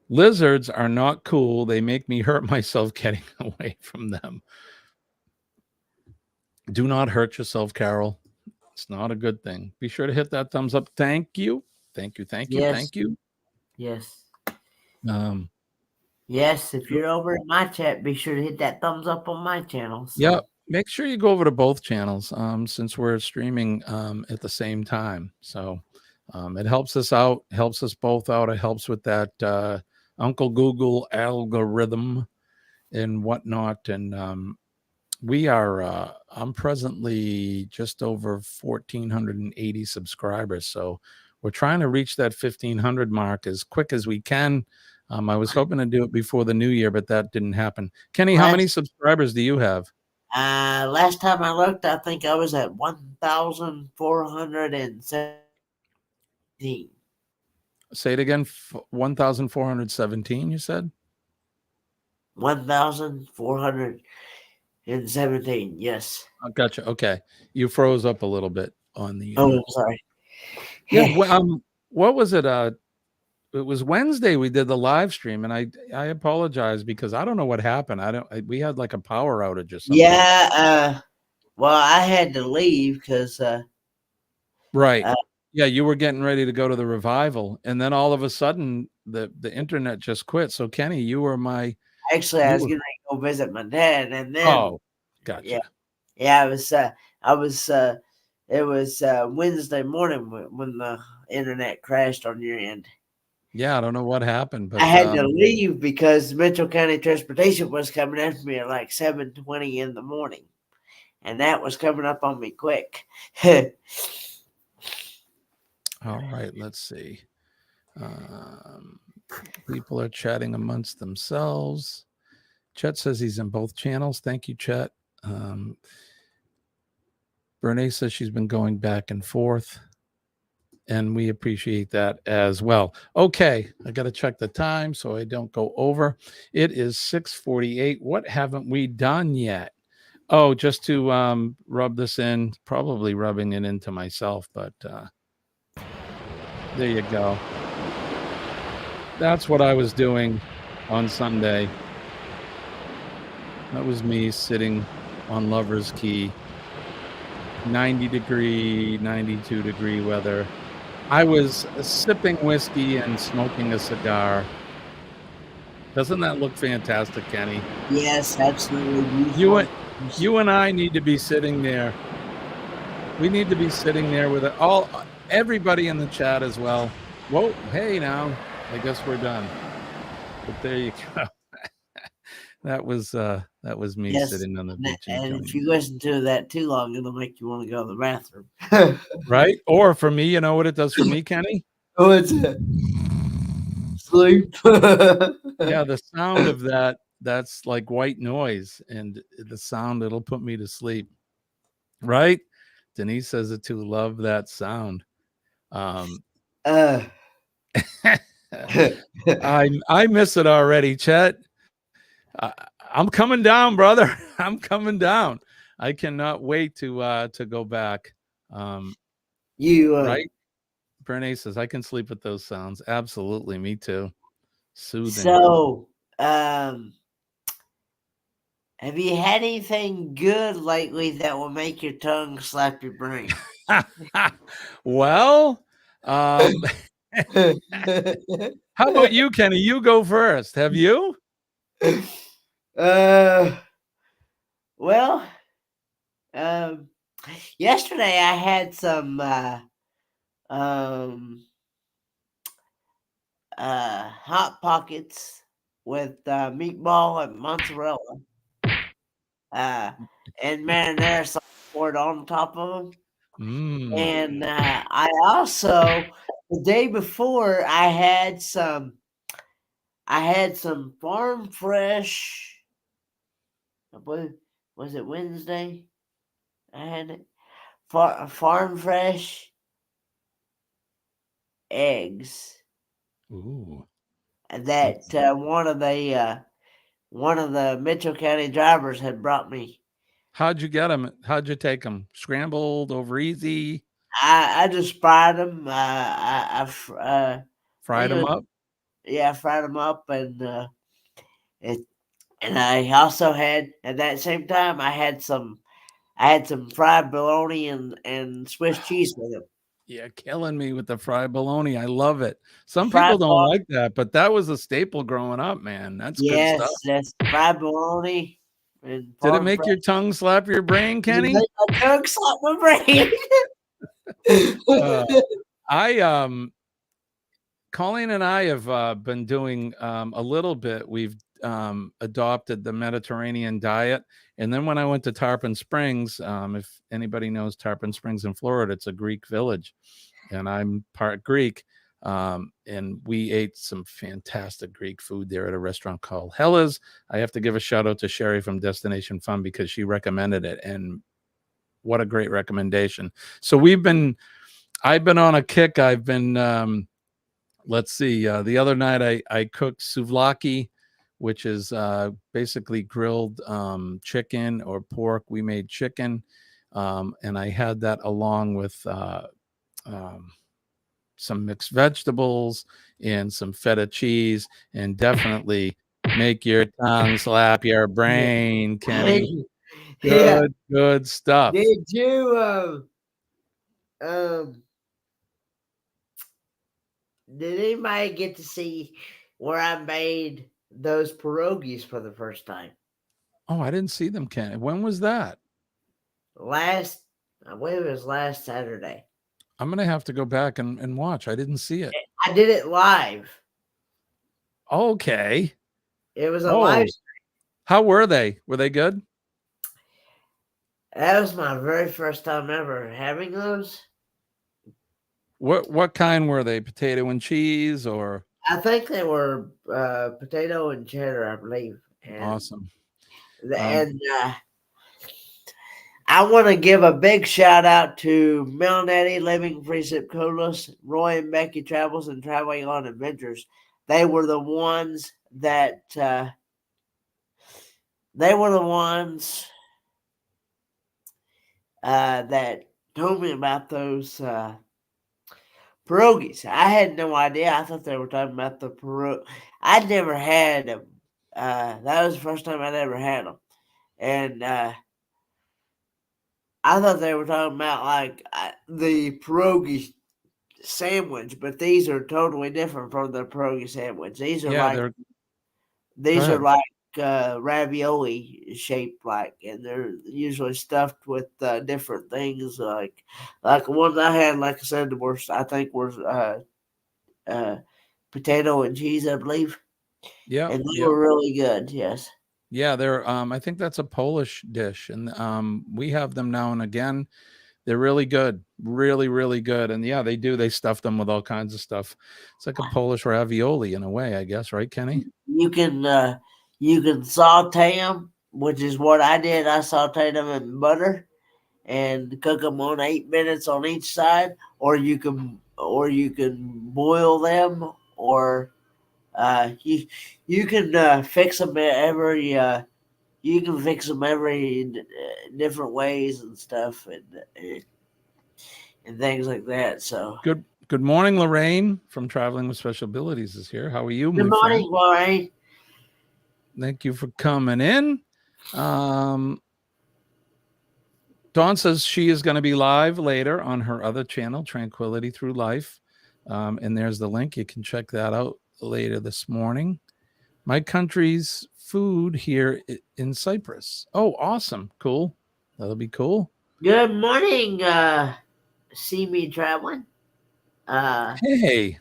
S8: lizards are not cool. They make me hurt myself getting away from them. Do not hurt yourself, Carol. It's not a good thing. Be sure to hit that thumbs up. Thank you. Thank you. Thank you.
S9: Yes.
S8: Thank you.
S9: Yes.
S8: Yes,
S9: if you're over in my chat, be sure to hit that thumbs up on my channel. So.
S8: Yeah, make sure you go over to both channels since we're streaming at the same time. So it helps us out, helps us both out. It helps with that Uncle Google algorithm and whatnot. And we are, I'm presently just over 1,480 subscribers. So we're trying to reach that 1,500 mark as quick as we can. I was hoping to do it before the new year, but that didn't happen. Kenny, how many subscribers do you have?
S9: Last time I looked, I think I was at 1,417.
S8: Say it again. 1,417, you said?
S9: 1,417, yes.
S8: Oh, gotcha. Okay. You froze up a little bit on the...
S9: Oh, sorry.
S8: Yeah, what was it? It was Wednesday we did the live stream, and I apologize because I don't know what happened. We had like a power outage or something.
S9: Yeah, well, I had to leave because
S8: right. Yeah, you were getting ready to go to the revival, and then all of a sudden the internet just quit. So Kenny, you were my...
S9: Actually, I was getting ready to go visit my dad, and then...
S8: Oh, gotcha.
S9: Yeah, it was Wednesday morning when the internet crashed on your end.
S8: Yeah, I don't know what happened, but
S9: I had to leave because Mitchell County Transportation was coming after me at like 7:20 in the morning, and that was coming up on me quick.
S8: All right, let's see. People are chatting amongst themselves. Chet says he's in both channels. Thank you, Chet. Renee says she's been going back and forth, and we appreciate that as well. Okay, I got to check the time so I don't go over. It is 6:48. What haven't we done yet? Oh, just to rub this in, probably rubbing it into myself, but there you go. That's what I was doing on Sunday. That was me sitting on Lover's Key. 90-degree, 92-degree weather. I was sipping whiskey and smoking a cigar. Doesn't that look fantastic, Kenny?
S9: Yes, absolutely.
S8: You and I need to be sitting there. We need to be sitting there with everybody in the chat as well. Whoa, hey now. I guess we're done. But there you go. That was me sitting on the beach.
S9: And if you listen to that too long, it'll make you want to go to the bathroom.
S8: Right? Or for me, you know what it does for me, Kenny?
S9: Oh, it's sleep.
S8: Yeah, the sound of that's like white noise, and the sound, it'll put me to sleep. Right? Denise says it too. Love that sound. I miss it already, Chet. I'm coming down, brother. I'm coming down. I cannot wait to go back. Right? Bernice says I can sleep with those sounds. Absolutely, me too. Soothing.
S9: So, have you had anything good lately that will make your tongue slap your brain?
S8: Well, how about you, Kenny? You go first. Have you?
S9: Well, yesterday I had some hot pockets with meatball and mozzarella, and marinara sauce poured on top of them. And I also, the day before, I had some farm fresh. Was it Wednesday? I had it. Farm fresh eggs.
S8: Ooh.
S9: That one of the Mitchell County drivers had brought me.
S8: How'd you get them? How'd you take them? Scrambled, over easy?
S9: I just fried them.
S8: Fried them up?
S9: Yeah, I fried them up, and I also had at that same time I had some fried bologna and Swiss cheese with them.
S8: Yeah, killing me with the fried bologna. I love it. Some
S9: Fried
S8: people don't
S9: bologna.
S8: like that, but that was a staple growing up, man. That's good
S9: Yes,
S8: stuff.
S9: that's fried bologna. And
S8: Did it make your tongue slap your brain, Kenny?
S9: My tongue slap my brain.
S8: Colleen and I have been doing a little bit. We've adopted the Mediterranean diet. And then when I went to Tarpon Springs, if anybody knows Tarpon Springs in Florida, it's a Greek village, and I'm part Greek. And we ate some fantastic Greek food there at a restaurant called Hella's. I have to give a shout out to Sherry from Destination Fun because she recommended it, and what a great recommendation. So I've been on a kick. I've been, let's see, the other night I cooked souvlaki, which is basically grilled chicken or pork. We made chicken, and I had that along with some mixed vegetables and some feta cheese, and definitely make your tongue slap your brain, Kenny. Good stuff.
S9: Did you did anybody get to see where I made those pierogies for the first time?
S8: Oh, I didn't see them, Kenny. When was that?
S9: I believe it was last Saturday.
S8: I'm gonna have to go back and watch. I didn't see it.
S9: I did it live.
S8: Okay.
S9: It was a live stream.
S8: How were they? Were they good?
S9: That was my very first time ever having those.
S8: What kind were they? Potato and cheese, or?
S9: I think they were potato and cheddar, I believe. And,
S8: awesome.
S9: And I want to give a big shout out to Melinetti, Living Free Sip Colas, Roy and Becky Travels, and Traveling on Adventures. They were the ones that that told me about those pierogies. I had no idea. I thought they were talking about the pierogi. I'd never had them. That was the first time I'd ever had them. And I thought they were talking about like the pierogi sandwich, but these are totally different from the pierogi sandwich. These are like ravioli shaped, and they're usually stuffed with different things. Like the ones I had, like I said, were potato and cheese, I believe.
S8: Yeah,
S9: and they were really good. Yes.
S8: Yeah, they're I think that's a Polish dish, and we have them now and again. They're really good, really, really good. And yeah, they stuff them with all kinds of stuff. It's like a Polish ravioli in a way, I guess, right, Kenny?
S9: You can saute them, which is what I did. I sauteed them in butter and cook them on 8 minutes on each side, or you can you can boil them, or you can fix them every you can fix them every different ways and stuff, and things like that. So
S8: Good morning, Lorraine from Traveling with Special Abilities is here. How are you,
S9: good
S8: my friend?
S9: morning, Lorraine.
S8: Thank you for coming in. Dawn says she is going to be live later on her other channel, Tranquility Through Life. And there's the link. You can check that out later this morning. My country's food here in Cyprus. Oh, awesome. Cool. That'll be cool.
S9: Good morning, See Me Traveling.
S8: Hey,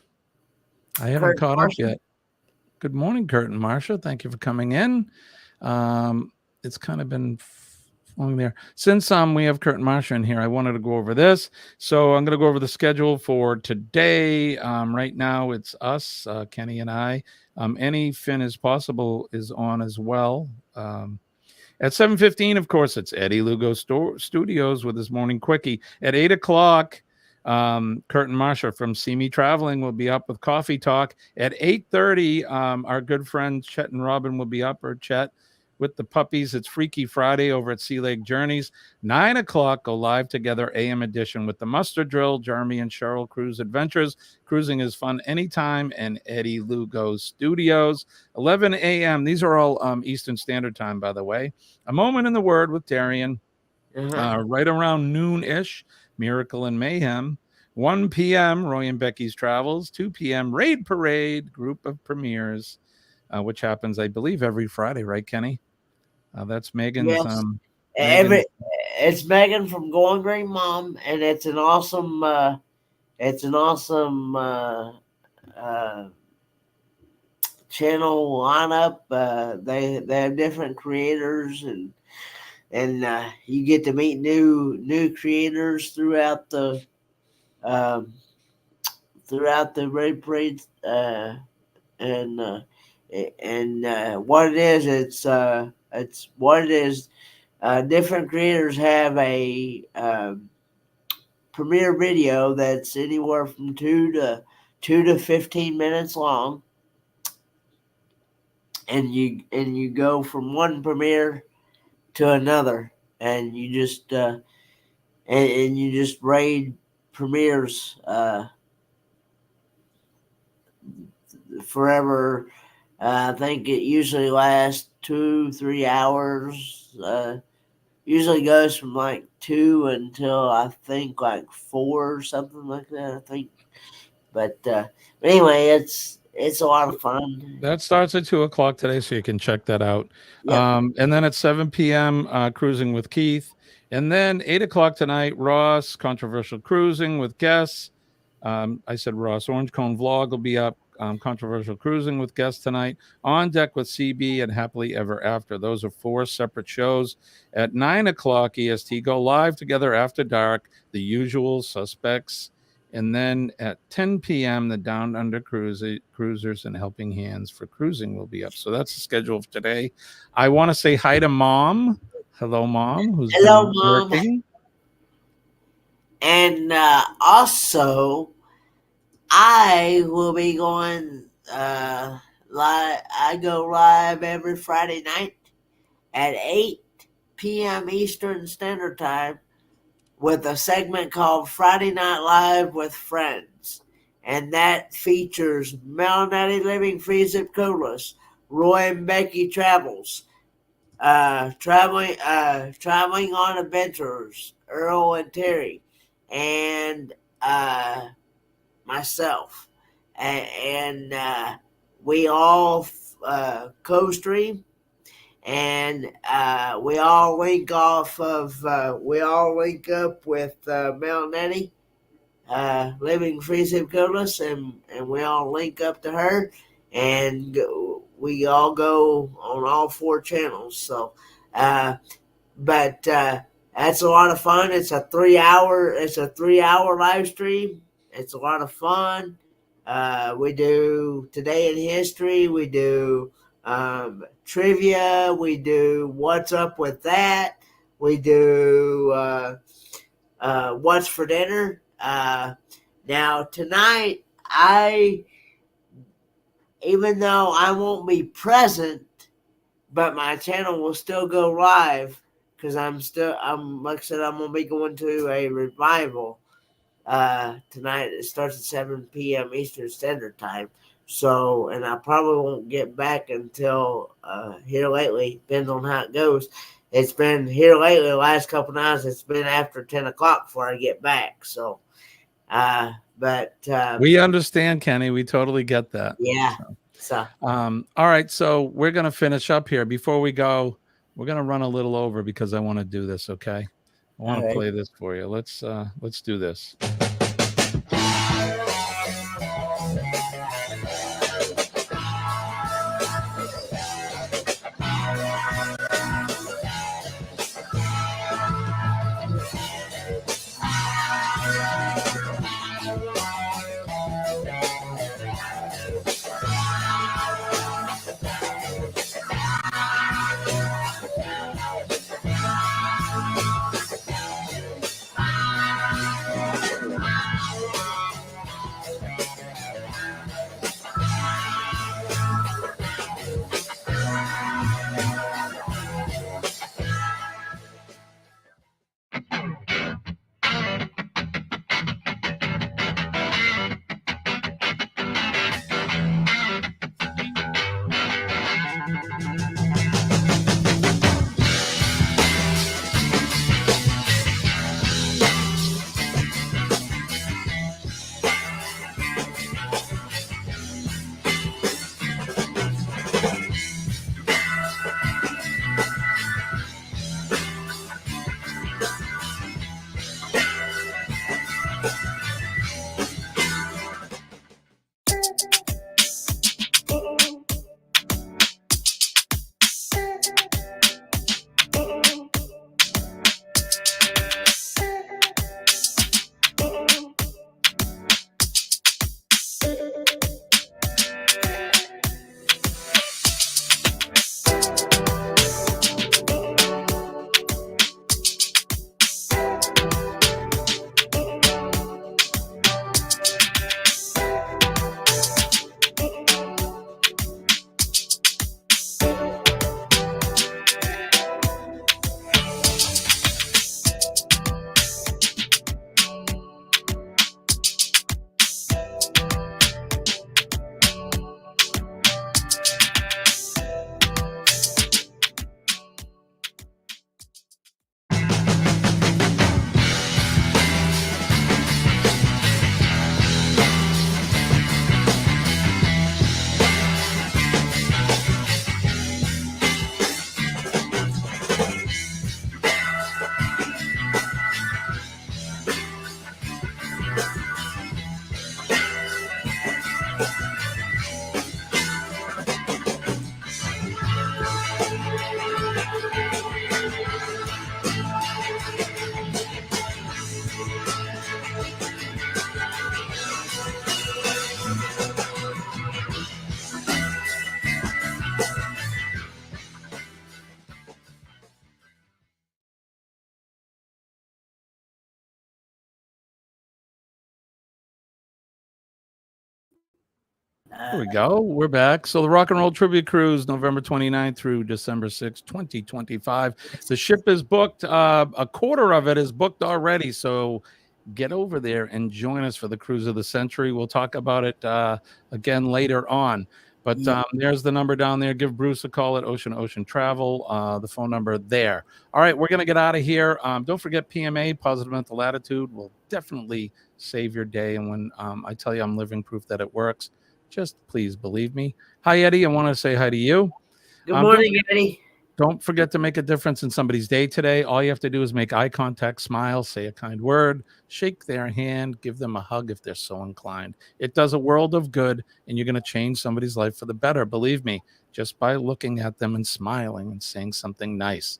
S8: I haven't
S9: Kurt
S8: caught
S9: Marshall.
S8: up yet. Good morning, Kurt and Marsha. Thank you for coming in. It's kind of been flowing there. Since we have Kurt and Marsha in here, I wanted to go over this. So I'm going to go over the schedule for today. Right now, it's us, Kenny and I. Any Finn as possible is on as well. At 7:15, of course, it's Eddie Lugo Studios with his morning quickie. At 8 o'clock, Kurt and Marsha from See Me Traveling will be up with Coffee Talk. At 8:30, our good friends Chet and Robin will be up, or Chet with the puppies. It's Freaky Friday over at Sea Lake Journeys. 9 o'clock, go live together, AM edition with the Mustard Drill, Jeremy and Cheryl Cruise Adventures. Cruising is fun anytime, and Eddie Lugo Studios. 11 a.m. These are all Eastern Standard Time, by the way. A Moment in the Word with Darian. Right around noon-ish, Miracle and Mayhem. 1 p.m., Roy and Becky's Travels. 2 p.m., Raid Parade, group of premieres, which happens, I believe, every Friday, right, Kenny? That's Megan's.
S9: Yes. It's Megan from Going Green Mom, and it's an awesome channel lineup. They have different creators, and you get to meet new creators throughout the Raid Parade, and what it is, it's what it is. Different creators have a premiere video that's anywhere from 2 to 15 minutes long, and you go from one premiere to another, and you just and you just raid premieres forever. I think it usually lasts 2-3 hours. Usually goes from like 2 until I think like 4 or something like that, I think. But anyway, it's a lot of fun.
S8: That starts at 2 o'clock today, so you can check that out.
S9: Yep.
S8: And then at 7 p.m., Cruising with Keith. And then 8 o'clock tonight, Ross, Controversial Cruising with guests. I said Ross, Orange Cone Vlog will be up. Controversial Cruising with guests tonight. On Deck with CB and Happily Ever After. Those are 4 separate shows. At 9 o'clock EST, go live together after dark, The Usual Suspects. And then at 10 p.m., the Down Under Cruisers and Helping Hands for Cruising will be up. So that's the schedule for today. I want to say hi to Mom. Hello, Mom. Who's
S9: Hello,
S8: been
S9: Mom.
S8: working.
S9: And also, I will be going live. I go live every Friday night at 8 p.m. Eastern Standard Time with a segment called Friday Night Live with Friends. And that features Melanated Living Free Zip Codeless, Roy and Becky Travels, traveling on adventures, Earl and Terry, and myself, and we all co-stream, and we all link up with Mel Nettie, Living Free Zip Codeless, and we all link up to her, and we all go on all 4 channels. So, but that's a lot of fun. It's a 3-hour live stream. It's a lot of fun. We do Today in History. We do trivia. We do What's Up with That. We do What's for Dinner. Now, tonight, even though I won't be present, but my channel will still go live because like I said, I'm going to be going to a revival tonight. It starts at 7 p.m. Eastern Standard Time. So, and I probably won't get back until here lately, depends on how it goes. It's been here lately, the last couple nights, it's been after 10 o'clock before I get back. So,
S8: we understand, Kenny. We totally get that.
S9: Yeah. So,
S8: all right. So we're going to finish up here. Before we go, we're going to run a little over because I want to do this. Okay. I want to play this for you. Let's do this. Here we go. We're back. So the Rock and Roll Tribute Cruise, November 29th through December 6th, 2025. The ship is booked. A quarter of it is booked already. So get over there and join us for the Cruise of the Century. We'll talk about it again later on. But there's the number down there. Give Bruce a call at Ocean Travel, the phone number there. All right, we're going to get out of here. Don't forget PMA, Positive Mental Attitude, will definitely save your day. And when I tell you I'm living proof that it works, just please believe me. Hi, Eddie. I want to say hi to you.
S9: Good morning, Eddie.
S8: Don't forget to make a difference in somebody's day today. All you have to do is make eye contact, smile, say a kind word, shake their hand, give them a hug if they're so inclined. It does a world of good, and you're going to change somebody's life for the better. Believe me, just by looking at them and smiling and saying something nice.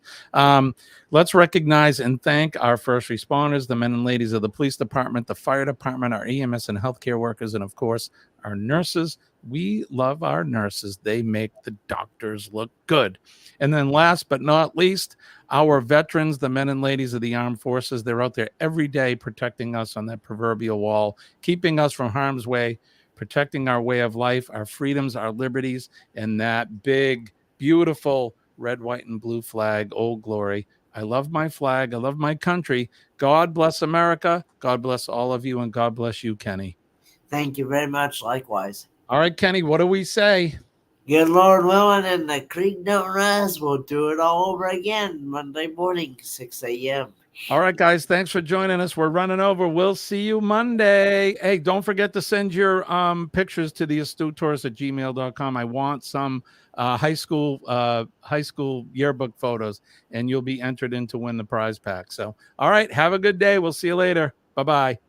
S8: Let's recognize and thank our first responders, the men and ladies of the police department, the fire department, our EMS and healthcare workers, and of course, our nurses, We love our nurses. They make the doctors look good. And then last but not least, our veterans, the men and ladies of the armed forces, they're out there every day protecting us on that proverbial wall, keeping us from harm's way, protecting our way of life, our freedoms, our liberties, and that big, beautiful red, white, and blue flag, Old Glory. I love my flag. I love my country. God bless America. God bless all of you, and God bless you, Kenny.
S9: Thank you very much. Likewise.
S8: All right, Kenny, what do we say?
S9: Good Lord willing, and the creek don't rise. We'll do it all over again Monday morning, 6 a.m.
S8: All right, guys, thanks for joining us. We're running over. We'll see you Monday. Hey, don't forget to send your pictures to the astutourist@gmail.com. I want some high school yearbook photos, and you'll be entered in to win the prize pack. So, all right, have a good day. We'll see you later. Bye-bye.